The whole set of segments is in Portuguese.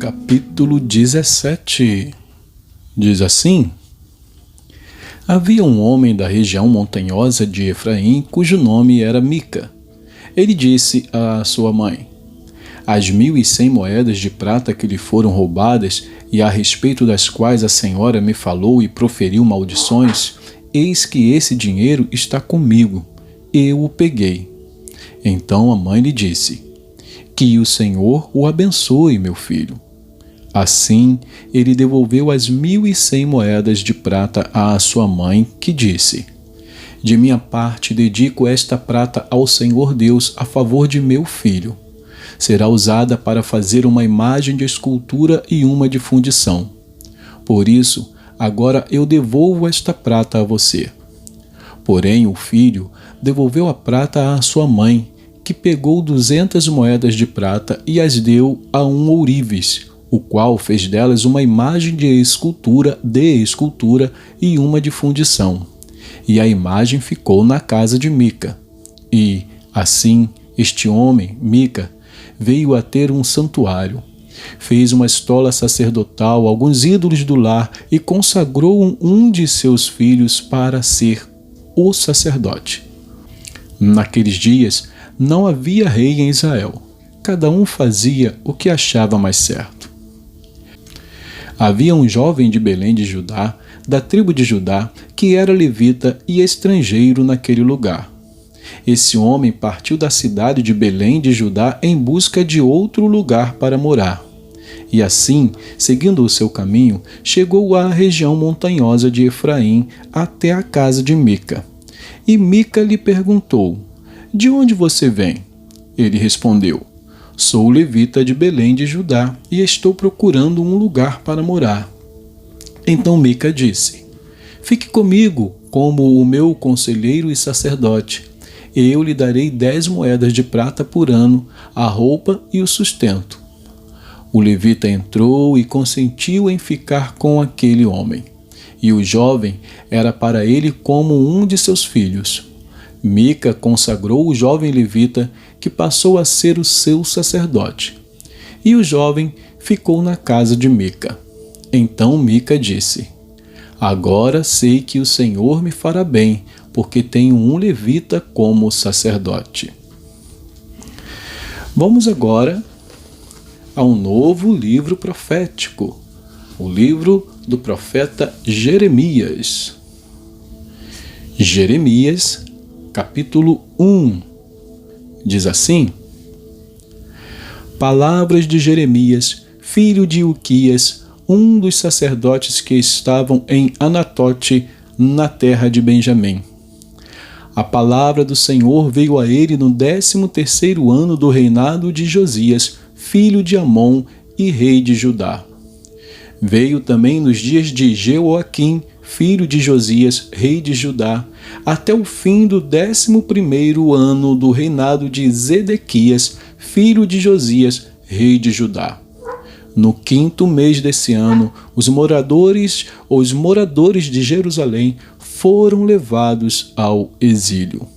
Capítulo 17. Diz assim: Havia um homem da região montanhosa de Efraim, cujo nome era Mica. Ele disse à sua mãe: As 1.100 moedas de prata que lhe foram roubadas, e a respeito das quais a senhora me falou e proferiu maldições, eis que esse dinheiro está comigo. Eu o peguei. Então a mãe lhe disse: Que o Senhor o abençoe, meu filho. Assim, ele devolveu as 1.100 moedas de prata à sua mãe, que disse: De minha parte, dedico esta prata ao Senhor Deus a favor de meu filho. Será usada para fazer uma imagem de escultura e uma de fundição. Por isso, agora eu devolvo esta prata a você. Porém, o filho devolveu a prata à sua mãe, que pegou 200 moedas de prata e as deu a um ourives, o qual fez delas uma imagem de escultura e uma de fundição. E a imagem ficou na casa de Mica. E, assim, este homem, Mica, veio a ter um santuário. Fez uma estola sacerdotal, alguns ídolos do lar e consagrou um de seus filhos para ser o sacerdote. Naqueles dias, não havia rei em Israel. Cada um fazia o que achava mais certo. Havia um jovem de Belém de Judá, da tribo de Judá, que era levita e estrangeiro naquele lugar. Esse homem partiu da cidade de Belém de Judá em busca de outro lugar para morar. E assim, seguindo o seu caminho, chegou à região montanhosa de Efraim até a casa de Mica. E Mica lhe perguntou: De onde você vem? Ele respondeu: Sou levita de Belém de Judá e estou procurando um lugar para morar. Então Mica disse: Fique comigo como o meu conselheiro e sacerdote. Eu lhe darei 10 moedas de prata por ano, a roupa e o sustento. O levita entrou e consentiu em ficar com aquele homem. E o jovem era para ele como um de seus filhos. Mica consagrou o jovem levita, que passou a ser o seu sacerdote. E o jovem ficou na casa de Mica. Então Mica disse: Agora sei que o Senhor me fará bem, porque tenho um levita como sacerdote. Vamos agora a um novo livro profético, o livro do profeta Jeremias. Jeremias, capítulo 1, diz assim: Palavras de Jeremias, filho de Ilquias, um dos sacerdotes que estavam em Anatote, na terra de Benjamim. A palavra do Senhor veio a ele no 13º ano do reinado de Josias, filho de Amon e rei de Judá. Veio também nos dias de Jeoaquim, filho de Josias, rei de Judá, até o fim do 11º ano do reinado de Zedequias, filho de Josias, rei de Judá. No 5º mês desse ano, os moradores de Jerusalém foram levados ao exílio.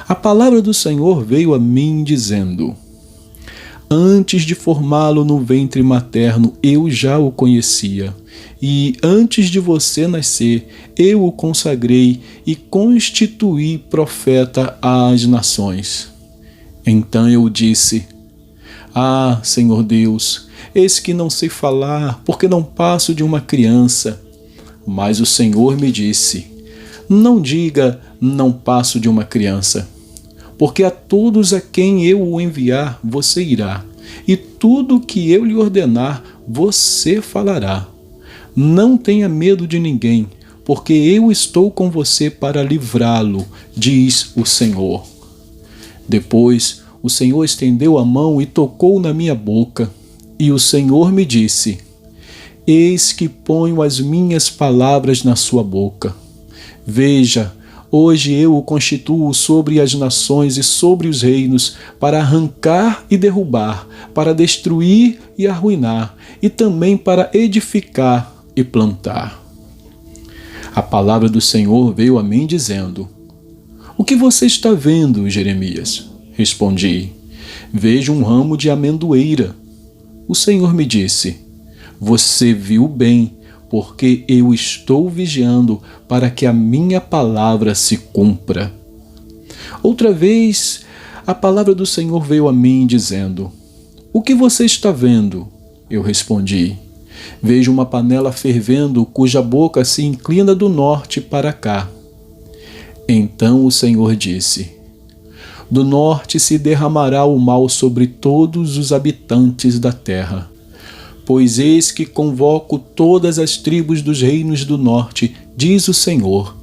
A palavra do Senhor veio a mim dizendo: Antes de formá-lo no ventre materno, eu já o conhecia. E antes de você nascer, eu o consagrei e constituí profeta às nações. Então eu disse: Ah, Senhor Deus, eis que não sei falar, porque não passo de uma criança. Mas o Senhor me disse: Não diga, não passo de uma criança, porque a todos a quem eu o enviar, você irá, e tudo o que eu lhe ordenar, você falará. Não tenha medo de ninguém, porque eu estou com você para livrá-lo, diz o Senhor. Depois o Senhor estendeu a mão e tocou na minha boca, e o Senhor me disse: Eis que ponho as minhas palavras na sua boca. Veja, hoje eu o constituo sobre as nações e sobre os reinos, para arrancar e derrubar, para destruir e arruinar, e também para edificar e plantar. A palavra do Senhor veio a mim dizendo: O que você está vendo, Jeremias? Respondi: Vejo um ramo de amendoeira. O Senhor me disse: você viu bem, porque eu estou vigiando para que a minha palavra se cumpra. Outra vez, a palavra do Senhor veio a mim dizendo: o que você está vendo? Eu respondi: vejo uma panela fervendo cuja boca se inclina do norte para cá. Então o Senhor disse: do norte se derramará o mal sobre todos os habitantes da terra. Pois eis que convoco todas as tribos dos reinos do norte, diz o Senhor.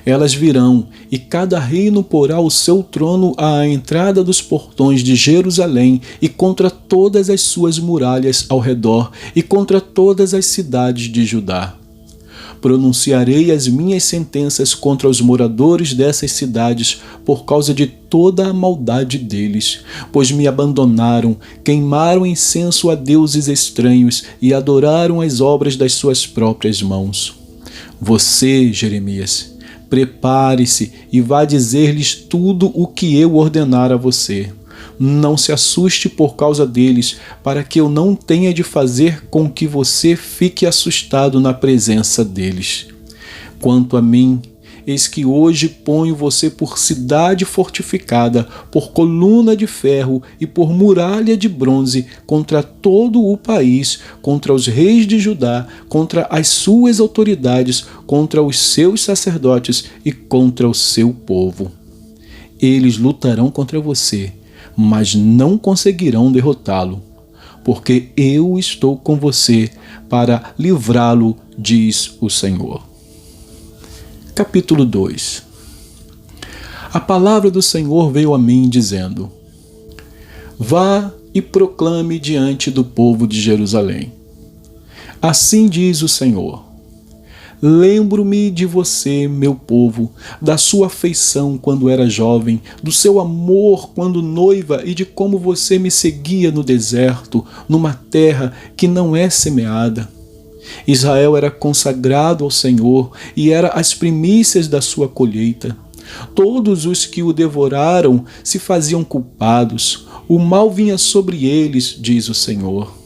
Elas virão, e cada reino porá o seu trono à entrada dos portões de Jerusalém e contra todas as suas muralhas ao redor e contra todas as cidades de Judá. Pronunciarei as minhas sentenças contra os moradores dessas cidades por causa de toda a maldade deles, pois me abandonaram, queimaram incenso a deuses estranhos e adoraram as obras das suas próprias mãos. Você, Jeremias, prepare-se e vá dizer-lhes tudo o que eu ordenar a você. Não se assuste por causa deles, para que eu não tenha de fazer com que você fique assustado na presença deles. Quanto a mim, eis que hoje ponho você por cidade fortificada, por coluna de ferro e por muralha de bronze contra todo o país, contra os reis de Judá, contra as suas autoridades, contra os seus sacerdotes e contra o seu povo. Eles lutarão contra você, mas não conseguirão derrotá-lo, porque eu estou com você para livrá-lo, diz o Senhor. Capítulo 2. A palavra do Senhor veio a mim dizendo: vá e proclame diante do povo de Jerusalém. Assim diz o Senhor: lembro-me de você, meu povo, da sua afeição quando era jovem, do seu amor quando noiva e de como você me seguia no deserto, numa terra que não é semeada. Israel era consagrado ao Senhor e era as primícias da sua colheita. Todos os que o devoraram se faziam culpados. O mal vinha sobre eles, diz o Senhor.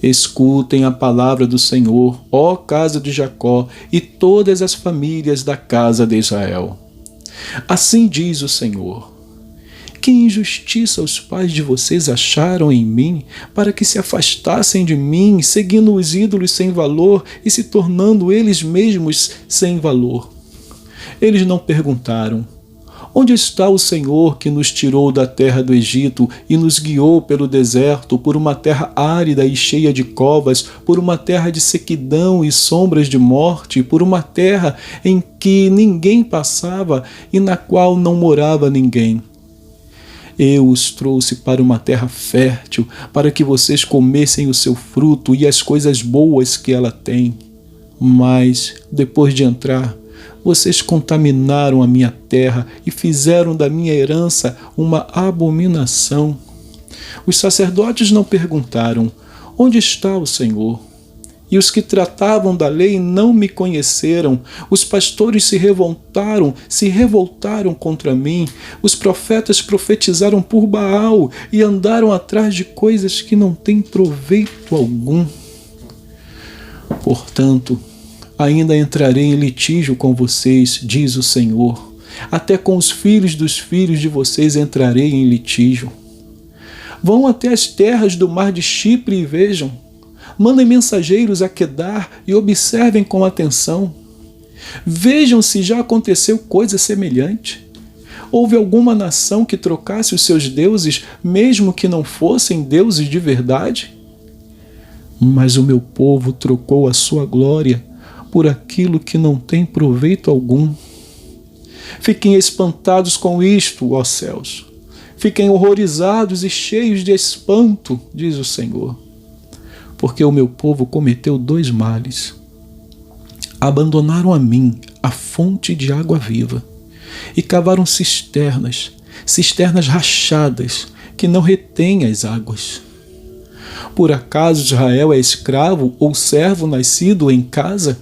Escutem a palavra do Senhor, ó casa de Jacó, e todas as famílias da casa de Israel. Assim diz o Senhor: que injustiça os pais de vocês acharam em mim, para que se afastassem de mim, seguindo os ídolos sem valor e se tornando eles mesmos sem valor. Eles não perguntaram: onde está o Senhor que nos tirou da terra do Egito e nos guiou pelo deserto, por uma terra árida e cheia de covas, por uma terra de sequidão e sombras de morte, por uma terra em que ninguém passava e na qual não morava ninguém? Eu os trouxe para uma terra fértil, para que vocês comessem o seu fruto e as coisas boas que ela tem. Mas, depois de entrar, vocês contaminaram a minha terra e fizeram da minha herança uma abominação. Os sacerdotes não perguntaram: onde está o Senhor? E os que tratavam da lei não me conheceram. Os pastores se revoltaram contra mim. Os profetas profetizaram por Baal e andaram atrás de coisas que não têm proveito algum. Portanto, ainda entrarei em litígio com vocês, diz o Senhor. Até com os filhos dos filhos de vocês entrarei em litígio. Vão até as terras do mar de Chipre e vejam. Mandem mensageiros a Quedar e observem com atenção. Vejam se já aconteceu coisa semelhante. Houve alguma nação que trocasse os seus deuses, mesmo que não fossem deuses de verdade? Mas o meu povo trocou a sua glória por aquilo que não tem proveito algum. Fiquem espantados com isto, ó céus. Fiquem horrorizados e cheios de espanto, diz o Senhor. Porque o meu povo cometeu 2 males. Abandonaram a mim a fonte de água viva e cavaram cisternas rachadas que não retêm as águas. Por acaso Israel é escravo ou servo nascido em casa?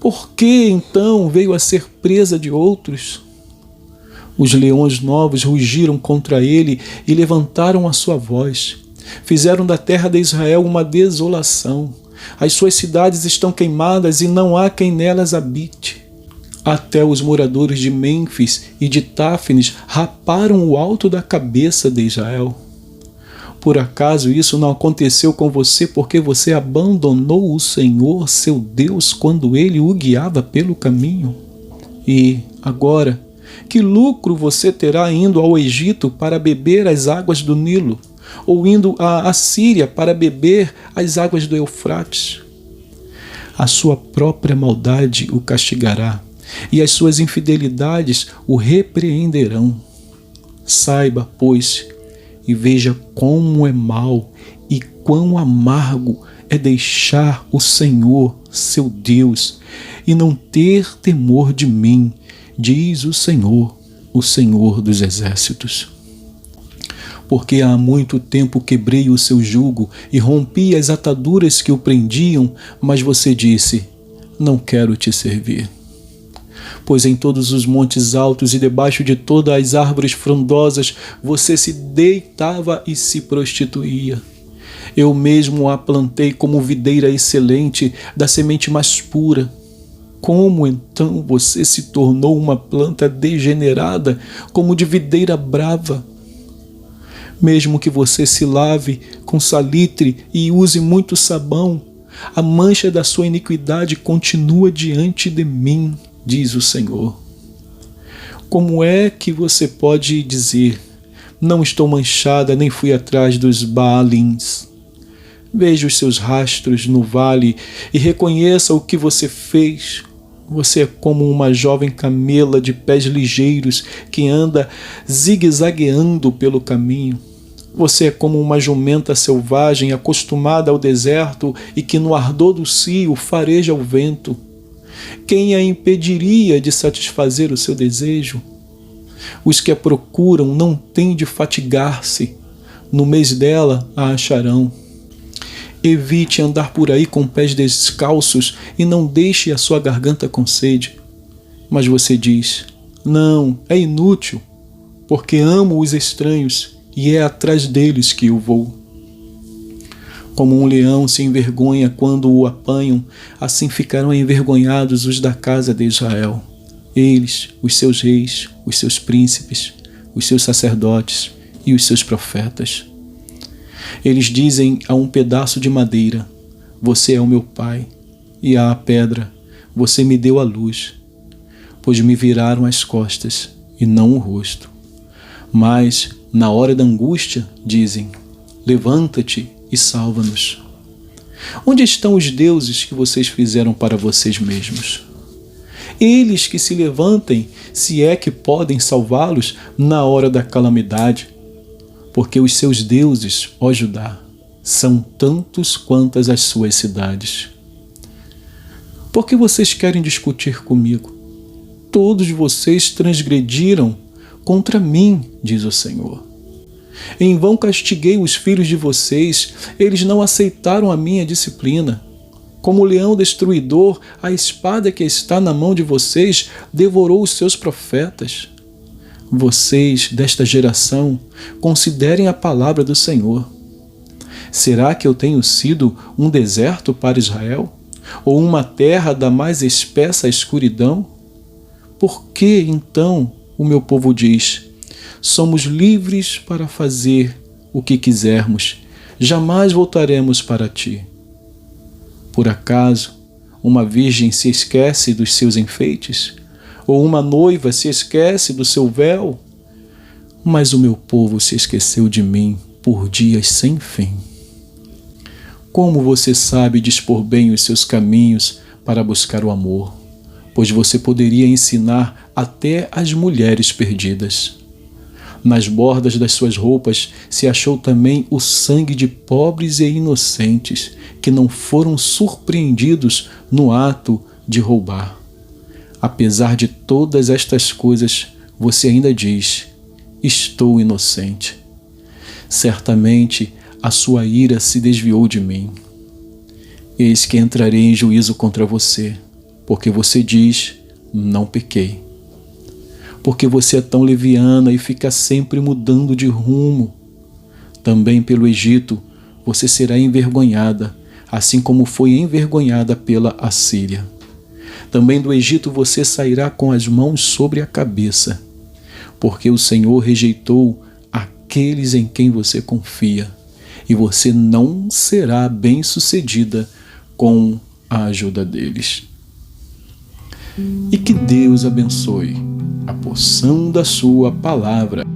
Por que então veio a ser presa de outros? Os leões novos rugiram contra ele e levantaram a sua voz. Fizeram da terra de Israel uma desolação. As suas cidades estão queimadas e não há quem nelas habite. Até os moradores de Mênfis e de Táfnis raparam o alto da cabeça de Israel. Por acaso isso não aconteceu com você porque você abandonou o Senhor, seu Deus, quando Ele o guiava pelo caminho? E, agora, que lucro você terá indo ao Egito para beber as águas do Nilo, ou indo à Assíria para beber as águas do Eufrates? A sua própria maldade o castigará, e as suas infidelidades o repreenderão. Saiba, pois, e veja como é mau e quão amargo é deixar o Senhor, seu Deus, e não ter temor de mim, diz o Senhor dos Exércitos. Porque há muito tempo quebrei o seu jugo e rompi as ataduras que o prendiam, mas você disse, não quero te servir. Pois em todos os montes altos e debaixo de todas as árvores frondosas você se deitava e se prostituía. Eu mesmo a plantei como videira excelente, da semente mais pura. Como então você se tornou uma planta degenerada, como de videira brava? Mesmo que você se lave com salitre e use muito sabão, a mancha da sua iniquidade continua diante de mim, diz o Senhor. Como é que você pode dizer, não estou manchada, nem fui atrás dos Baalins? Veja os seus rastros no vale e reconheça o que você fez. Você é como uma jovem camela de pés ligeiros que anda zigue-zagueando pelo caminho. Você é como uma jumenta selvagem acostumada ao deserto e que no ardor do cio fareja o vento. Quem a impediria de satisfazer o seu desejo? Os que a procuram não têm de fatigar-se. No mês dela a acharão. Evite andar por aí com pés descalços e não deixe a sua garganta com sede. Mas você diz, não, é inútil, porque amo os estranhos e é atrás deles que eu vou. Como um leão se envergonha quando o apanham, assim ficarão envergonhados os da casa de Israel. Eles, os seus reis, os seus príncipes, os seus sacerdotes e os seus profetas. Eles dizem a um pedaço de madeira, você é o meu pai, e à pedra, você me deu a luz, pois me viraram as costas e não o rosto. Mas, na hora da angústia, dizem, levanta-te e salva-nos. Onde estão os deuses que vocês fizeram para vocês mesmos? Eles que se levantem, se é que podem salvá-los na hora da calamidade, porque os seus deuses, ó Judá, são tantos quantas as suas cidades. Por que vocês querem discutir comigo? Todos vocês transgrediram contra mim, diz o Senhor. Em vão castiguei os filhos de vocês, eles não aceitaram a minha disciplina. Como o leão destruidor, a espada que está na mão de vocês devorou os seus profetas. Vocês, desta geração, considerem a palavra do Senhor. Será que eu tenho sido um deserto para Israel? Ou uma terra da mais espessa escuridão? Por que, então, o meu povo diz, somos livres para fazer o que quisermos, jamais voltaremos para ti? Por acaso, uma virgem se esquece dos seus enfeites? Ou uma noiva se esquece do seu véu? Mas o meu povo se esqueceu de mim por dias sem fim. Como você sabe dispor bem os seus caminhos para buscar o amor? Pois você poderia ensinar até as mulheres perdidas. Nas bordas das suas roupas se achou também o sangue de pobres e inocentes que não foram surpreendidos no ato de roubar. Apesar de todas estas coisas, você ainda diz, estou inocente. Certamente a sua ira se desviou de mim. Eis que entrarei em juízo contra você, porque você diz, não pequei. Porque você é tão leviana e fica sempre mudando de rumo. Também pelo Egito você será envergonhada, assim como foi envergonhada pela Assíria. Também do Egito você sairá com as mãos sobre a cabeça, porque o Senhor rejeitou aqueles em quem você confia, e você não será bem-sucedida com a ajuda deles. E que Deus abençoe a porção da sua palavra.